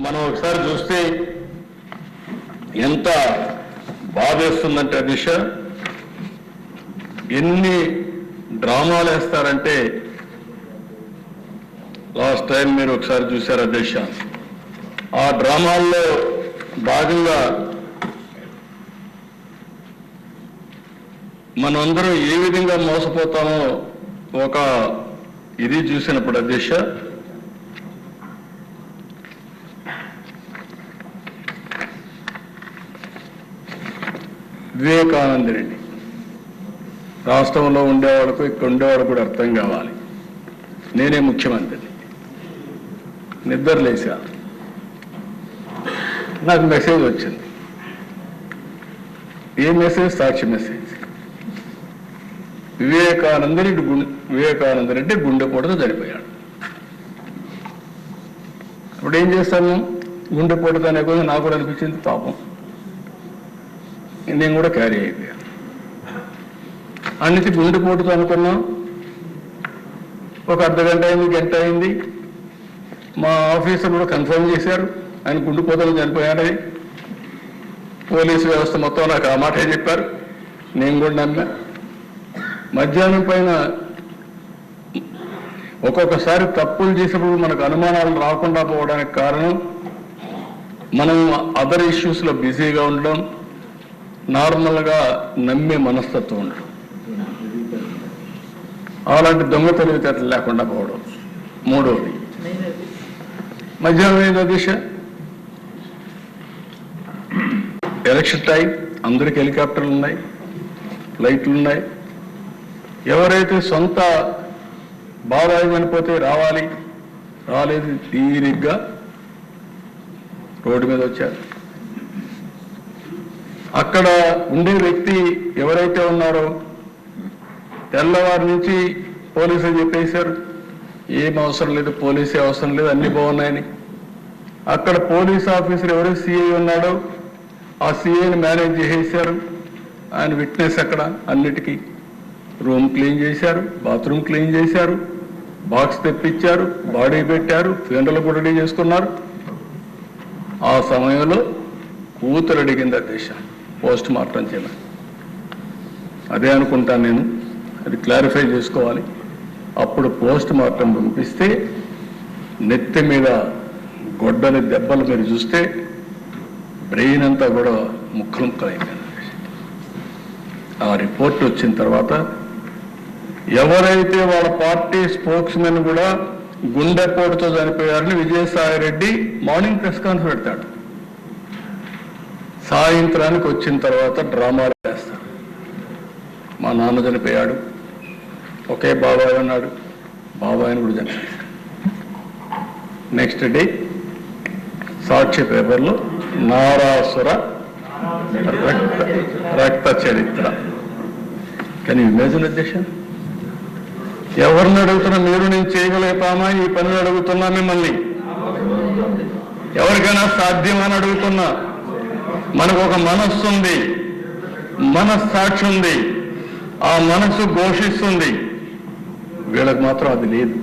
మనం ఒకసారి చూస్తే ఎంత బాధేస్తుందంటే దిశ ఎన్ని డ్రామాలు వేస్తారంటే లాస్ట్ టైం మీరు ఒకసారి చూశారు దిశ ఆ డ్రామాల్లో భాగంగా మనందరం ఏ విధంగా మోసపోతామో ఒక ఇది చూసినప్పుడు దిశ వివేకానంద రెడ్డి రాష్ట్రంలో ఉండేవాళ్ళకు ఇక్కడ ఉండేవాడు కూడా అర్థం కావాలి. నేనే ముఖ్యమంత్రిని, నిద్ర లేచా, నాకు మెసేజ్ వచ్చింది. ఏ మెసేజ్? సాక్షి మెసేజ్. వివేకానంద రెడ్డి గుండెపోటుతో చనిపోయాడు. ఇప్పుడు ఏం చేస్తాను? గుండెపోటుతో అనే కొంచెం నాకు కూడా అనిపించింది పాపం, నేను కూడా క్యారీ అయిపోయాను. అన్నిటి గుండెపోటుతో అనుకున్నాం. ఒక అర్ధగంట అయింది, గంట అయింది, మా ఆఫీసర్ కూడా కన్ఫర్మ్ చేశారు ఆయన గుండెపోటుతో చనిపోయాడని. పోలీసు వ్యవస్థ మొత్తం నాకు ఆ మాటే చెప్పారు, నేను కూడా నమ్మా. మధ్యాహ్నం పైన ఒక్కొక్కసారి తప్పులు చేసినప్పుడు మనకు అనుమానాలు రాకుండా పోవడానికి కారణం మనం అదర్ ఇష్యూస్లో బిజీగా ఉండడం, నార్మల్గా నమ్మే మనస్తత్వం ఉండడం, అలాంటి దొంగ తెలివితేటలు లేకుండా పోవడం. మూడవది మధ్యాహ్నం ఏదో దిశ ఎలక్షన్ టైం, అందరికి హెలికాప్టర్లు ఉన్నాయి, ఫ్లైట్లు ఉన్నాయి. ఎవరైతే సొంత బాబాయి చనిపోతే రావాలి, రాలేదు, తీరిగ్గా రోడ్డు మీద వచ్చారు. అక్కడ ఉండే వ్యక్తి ఎవరైతే ఉన్నారో తెల్లవారి నుంచి పోలీసులు చెప్పేశారు ఏం అవసరం లేదు, పోలీసే అవసరం లేదు, అన్ని బాగున్నాయని. అక్కడ పోలీస్ ఆఫీసర్ ఎవరైతే సిఐ ఉన్నాడో ఆ సిఐని మేనేజ్ చేసేశారు. ఆయన విట్నెస్ అక్కడ అన్నిటికీ. రూమ్ క్లీన్ చేశారు, బాత్రూమ్ క్లీన్ చేశారు, బాక్స్ తెప్పించారు, బాడీ పెట్టారు, ఫ్యూనరల్ కూడా రెడీ చేసుకున్నారు. ఆ సమయంలో కూతురు అడిగింది దేశం పోస్ట్ మార్టం చేయాలి. అదే అనుకుంటాను నేను, అది క్లారిఫై చేసుకోవాలి. అప్పుడు పోస్ట్ మార్టం పంపిస్తే నెత్తి మీద గొడ్డని దెబ్బలు మీరు చూస్తే బ్రెయిన్ అంతా కూడా ముక్కలు ముక్కలైపోయింది. ఆ రిపోర్ట్ వచ్చిన తర్వాత ఎవరైతే వాళ్ళ పార్టీ స్పోక్స్ మెన్ కూడా గుండెపోటుతో చనిపోయారని Vijayasai Reddy morning press conference పెడతాడు. సాయంత్రానికి వచ్చిన తర్వాత డ్రామాలు వేస్తారు. మా నాన్న చనిపోయాడు, ఒకే బాబాయ్ ఉన్నాడు, బాబాయిని కూడా చనిపోయాడు. నెక్స్ట్ డే సాక్షి పేపర్లో నారాసుర రక్త చరిత్ర. కానీ ఇమేజిన్ అధ్యక్ష, ఎవరిని అడుగుతున్నా మీరు నేను చేయగలుగుతామా ఈ పనులు అడుగుతున్నా మిమ్మల్ని? ఎవరికైనా సాధ్యమని అడుగుతున్నా. మనకు ఒక మనస్సు ఉంది, మనస్సాక్షి ఉంది, ఆ మనస్సు ఘోషిస్తుంది. వీళ్ళకి మాత్రం అది లేదు.